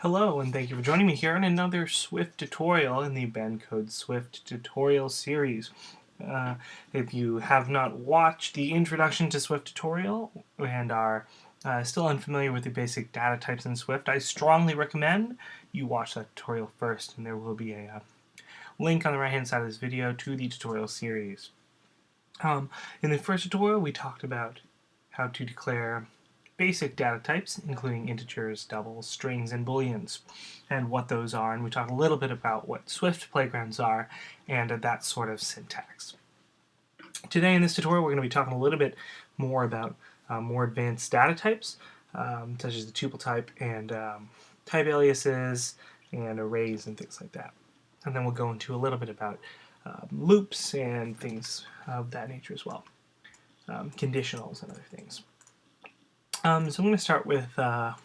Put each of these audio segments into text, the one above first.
Hello, and thank you for joining me here on another Swift tutorial in the BenCode Swift tutorial series. If you have not watched the Introduction to Swift tutorial and are still unfamiliar with the basic data types in Swift, I strongly recommend you watch that tutorial first, and there will be a link on the right-hand side of this video to the tutorial series. In the first tutorial, we talked about how to declare basic data types, including integers, doubles, strings, and booleans, and what those are. And we talked a little bit about what Swift playgrounds are and that sort of syntax. Today in this tutorial, we're going to be talking a little bit more about more advanced data types, such as the tuple type and type aliases and arrays and things like that. And then we'll go into a little bit about loops and things of that nature as well, conditionals and other things. So I'm going to start with talking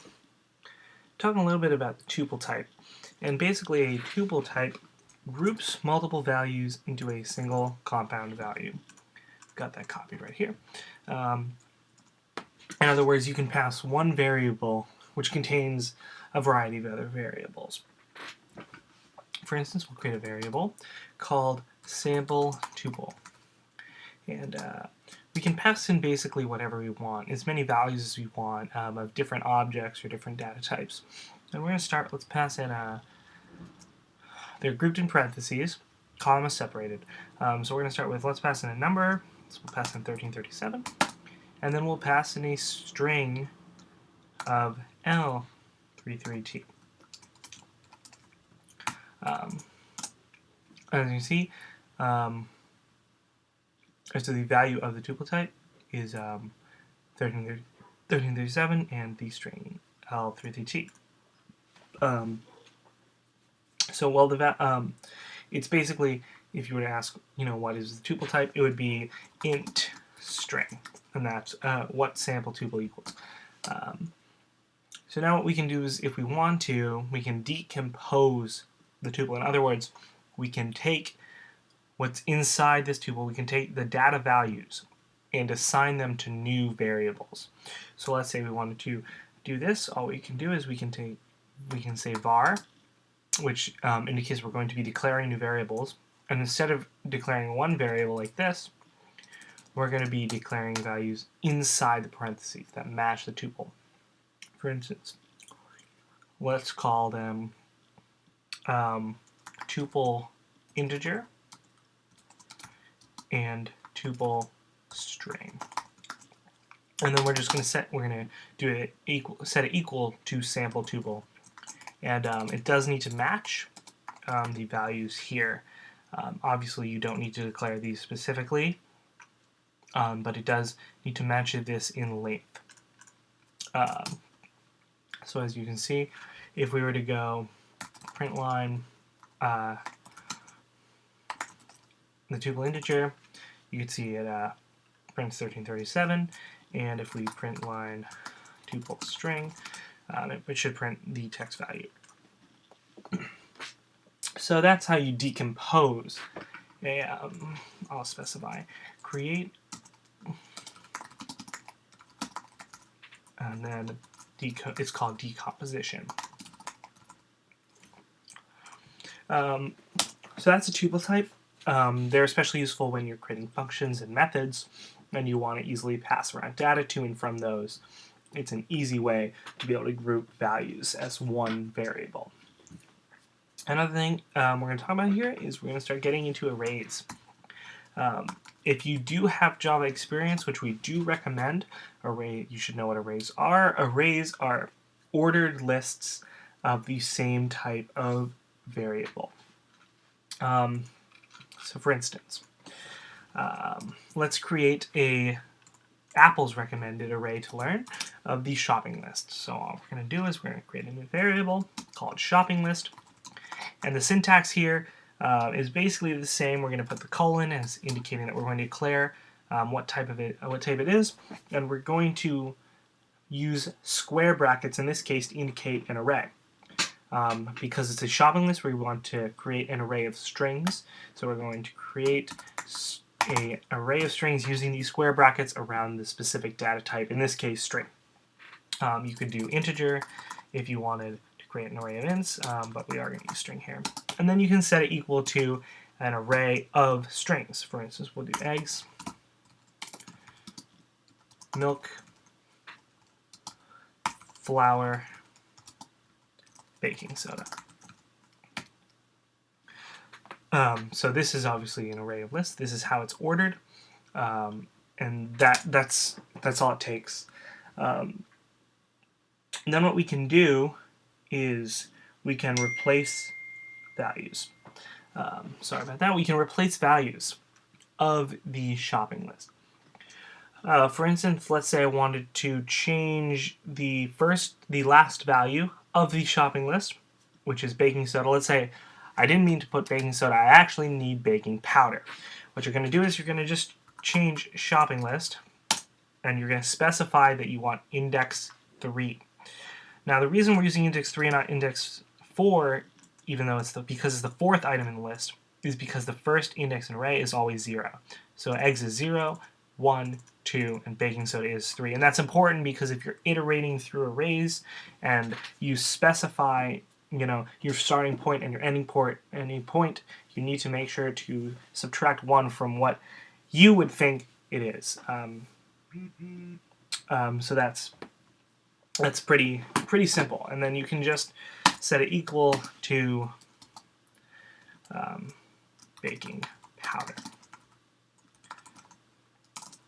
a little bit about the tuple type. And basically a tuple type groups multiple values into a single compound value. Got that copied right here. In other words, you can pass one variable which contains a variety of other variables. For instance, we'll create a variable called sample tuple. And we can pass in basically whatever we want, as many values as we want of different objects or different data types. And we're going to start, let's pass in, they're grouped in parentheses, column is separated. So we're going to start with, let's pass in a number, so we'll pass in 1337, and then we'll pass in a string of L33T. As you see, so the value of the tuple type is 1337 and the string L33T. It's basically, if you were to ask, what is the tuple type, it would be int string, and that's what sample tuple equals. So now what we can do is, if we want to, we can decompose the tuple. In other words, we can take what's inside this tuple, we can take the data values and assign them to new variables. So let's say we wanted to do this. All we can do is we can say var, which indicates we're going to be declaring new variables. And instead of declaring one variable like this, we're going to be declaring values inside the parentheses that match the tuple. For instance, let's call them tuple integer and tuple string. And then we're just going to set it equal to sample tuple. And it does need to match the values here. Obviously, you don't need to declare these specifically, but it does need to match this in length. So as you can see, if we were to go print line the tuple integer, you can see it prints 1337, and if we print line tuple string, it should print the text value. So that's how you decompose a, I'll specify, create, and then it's called decomposition. So that's a tuple type. They're especially useful when you're creating functions and methods and you want to easily pass around data to and from those. It's an easy way to be able to group values as one variable. Another thing we're going to talk about here is we're going to start getting into arrays. If you do have Java experience, which we do recommend, you should know what arrays are. Arrays are ordered lists of the same type of variable. So for instance, let's create a Apple's recommended array to learn of the shopping list. So all we're going to do is we're going to create a new variable, call it shopping list. And the syntax here is basically the same. We're going to put the colon as indicating that we're going to declare what type it is, and we're going to use square brackets in this case to indicate an array. Because it's a shopping list, we want to create an array of strings. So we're going to create an array of strings using these square brackets around the specific data type, in this case string. You could do integer if you wanted to create an array of ints, but we are going to use string here. And then you can set it equal to an array of strings. For instance, we'll do eggs, milk, flour, baking soda. So this is obviously an array of lists. This is how it's ordered, and that's all it takes. Then what we can do is we can replace values. Sorry about that. We can replace values of the shopping list. For instance, let's say I wanted to change the last value of the shopping list, which is baking soda. Let's say I didn't mean to put baking soda. I actually need baking powder. What you're going to do is you're going to just change shopping list, and you're going to specify that you want index 3. Now, the reason we're using index 3 and not index 4, even though because it's the 4th item in the list, is because the first index in array is always 0. So eggs is 0, 1, 2, and baking soda is 3. And that's important because if you're iterating through arrays and you specify, your starting point and your ending point, you need to make sure to subtract 1 from what you would think it is. So that's pretty simple. And then you can just set it equal to baking powder.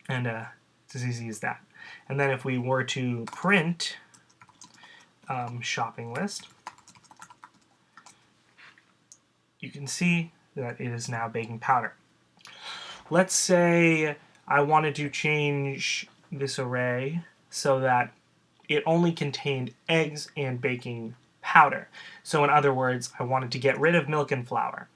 And it's as easy as that. And then if we were to print shopping list, you can see that it is now baking powder. Let's say I wanted to change this array so that it only contained eggs and baking powder. So in other words, I wanted to get rid of milk and flour.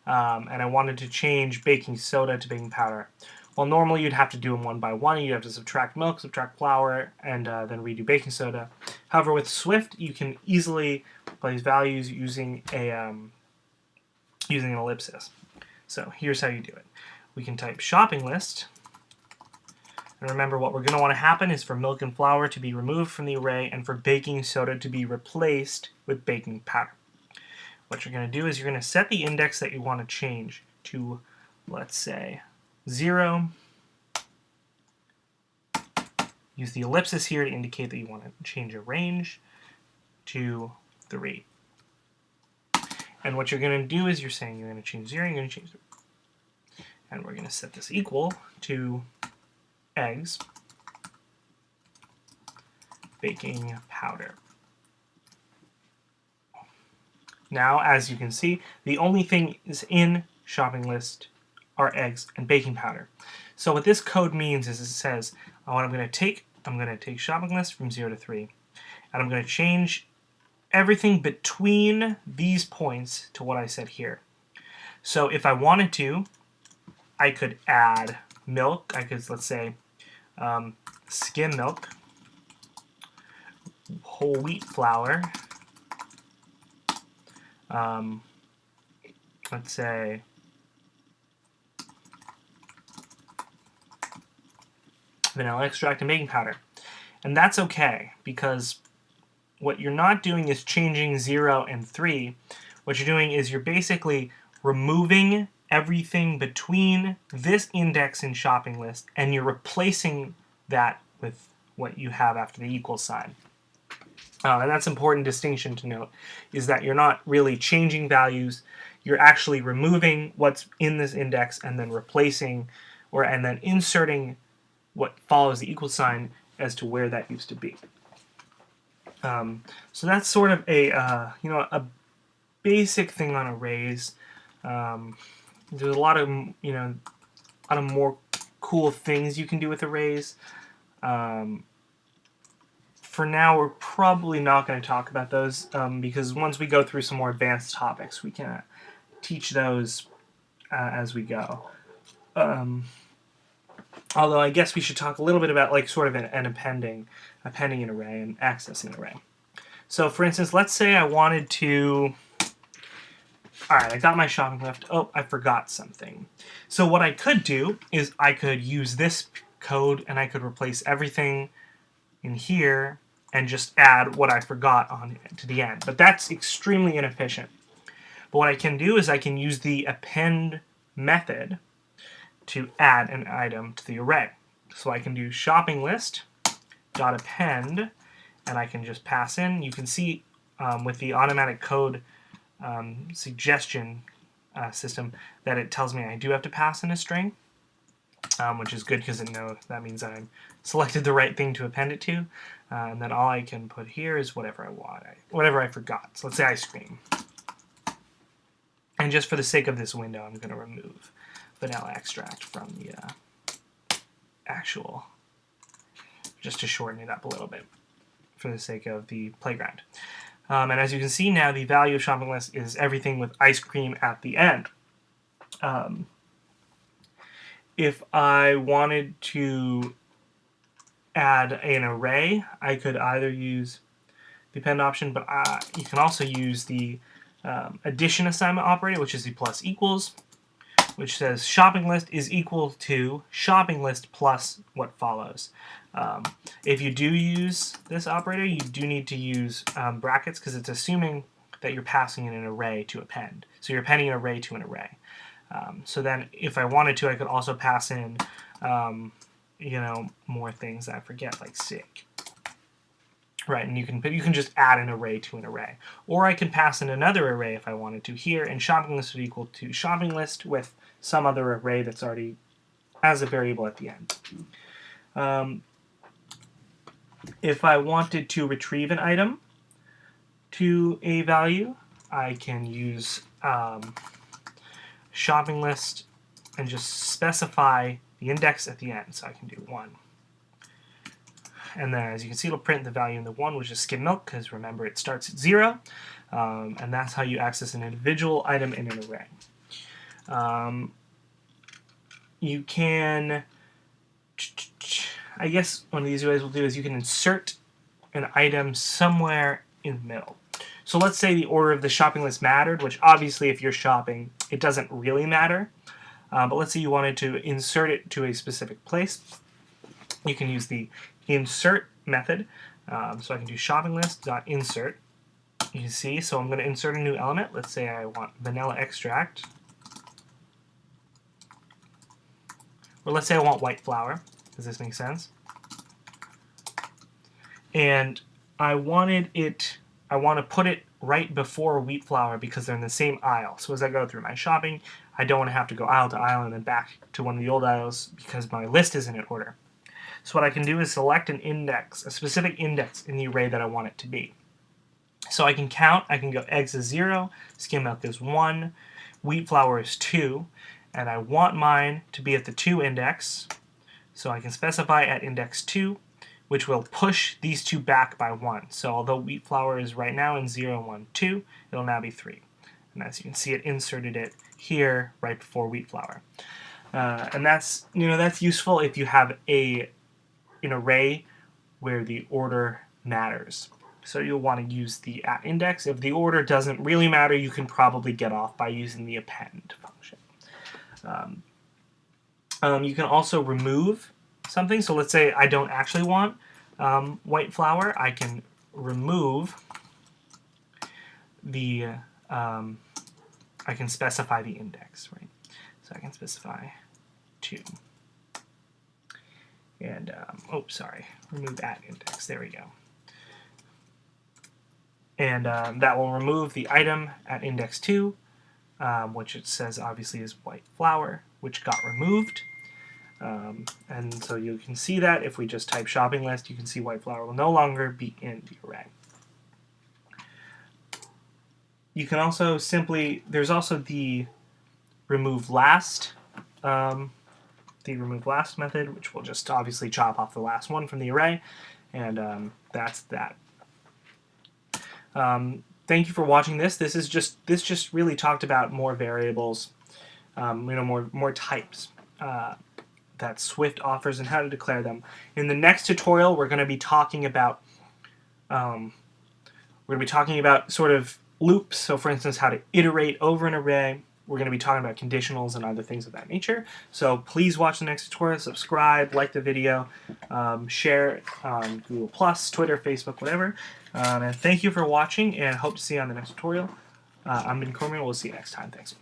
And I wanted to change baking soda to baking powder. Well, normally you'd have to do them one by one. You'd have to subtract milk, subtract flour, and then redo baking soda. However, with Swift, you can easily replace values using an ellipsis. So here's how you do it. We can type shopping list. And remember, what we're going to want to happen is for milk and flour to be removed from the array and for baking soda to be replaced with baking powder. What you're going to do is you're going to set the index that you want to change to, let's say, 0. Use the ellipsis here to indicate that you want to change a range to 3. And what you're going to do is you're saying you're going to change 0, you're going to change 3. And we're going to set this equal to eggs, baking powder. Now, as you can see, the only thing is in shopping list are eggs and baking powder. So what this code means is it says, what I'm going to take shopping list from 0 to 3, and I'm going to change everything between these points to what I said here. So if I wanted to, I could add milk. I could, let's say, skim milk, whole wheat flour, let's say vanilla extract and baking powder. And that's okay, because what you're not doing is changing 0 and 3. What you're doing is you're basically removing everything between this index in shopping list, and you're replacing that with what you have after the equal sign. And that's an important distinction to note, is that you're not really changing values. You're actually removing what's in this index and then replacing, and then inserting what follows the equal sign as to where that used to be. So that's sort of a basic thing on arrays. There's a lot of more cool things you can do with arrays. For now, we're probably not going to talk about those because once we go through some more advanced topics, we can teach those as we go. Although I guess we should talk a little bit about an appending an array and accessing an array. So for instance, let's say I wanted to... Alright, I got my shopping list. Oh, I forgot something. So what I could do is I could use this code and I could replace everything in here and just add what I forgot on to the end. But that's extremely inefficient. But what I can do is I can use the append method to add an item to the array. So I can do shopping list dot append, and I can just pass in. You can see with the automatic code suggestion system that it tells me I do have to pass in a string, which is good because it knows that means I'm selected the right thing to append it to, and then all I can put here is whatever I want, whatever I forgot. So let's say ice cream. And just for the sake of this window, I'm going to remove vanilla extract from the actual, just to shorten it up a little bit for the sake of the playground. And as you can see now, the value of shopping list is everything with ice cream at the end. If I wanted to add an array, I could either use the append option, but you can also use the addition assignment operator, which is the plus equals, which says shopping list is equal to shopping list plus what follows. If you do use this operator, you do need to use brackets because it's assuming that you're passing in an array to append. So you're appending an array to an array. So then if I wanted to, I could also pass in more things that I forget, like sick. Right, and you can just add an array to an array. Or I can pass in another array if I wanted to here, and shopping list would equal to shopping list with some other array that's already as a variable at the end. If I wanted to retrieve an item to a value, I can use shopping list and just specify the index at the end. So I can do 1. And then, as you can see, it'll print the value in the 1, which is skim milk, because remember, it starts at 0. And that's how you access an individual item in an array. You can, I guess one of the easy ways we'll do is you can insert an item somewhere in the middle. So let's say the order of the shopping list mattered, which obviously if you're shopping, it doesn't really matter. But let's say you wanted to insert it to a specific place. You can use the insert method. So I can do shopping list.insert. You can see, so I'm going to insert a new element. Let's say I want vanilla extract. Or let's say I want white flour. Does this make sense? And I want to put it right before wheat flour because they're in the same aisle. So as I go through my shopping, I don't want to have to go aisle to aisle and then back to one of the old aisles because my list isn't in order. So what I can do is select an index, a specific index in the array that I want it to be. So I can count, I can go eggs is 0, skim milk is 1, wheat flour is 2, and I want mine to be at the 2 index, so I can specify at index 2, which will push these two back by 1. So although wheat flour is right now in 0, 1, 2, it'll now be 3. And as you can see, it inserted it here right before wheat flour. And that's useful if you have an array where the order matters. So you'll want to use the at index. If the order doesn't really matter, you can probably get off by using the append function. You can also remove something. So let's say I don't actually want white flour. I can remove the, I can specify the index, right? So I can specify 2. And, remove at index. There we go. And that will remove the item at index 2, which it says obviously is white flour, which got removed. And so you can see that if we just type shopping list, you can see white flour will no longer be in the array. You can also there's also the remove last method, which will just obviously chop off the last one from the array, and that's that. Thank you for watching this. This just really talked about more variables, more types that Swift offers and how to declare them. In the next tutorial, we're going to be talking about sort of loops. So, for instance, how to iterate over an array, we're going to be talking about conditionals and other things of that nature. So please watch the next tutorial, subscribe, like the video, share it on Google+, Twitter, Facebook, whatever. And thank you for watching, and hope to see you on the next tutorial. I'm Ben Cormier. We'll see you next time. Thanks.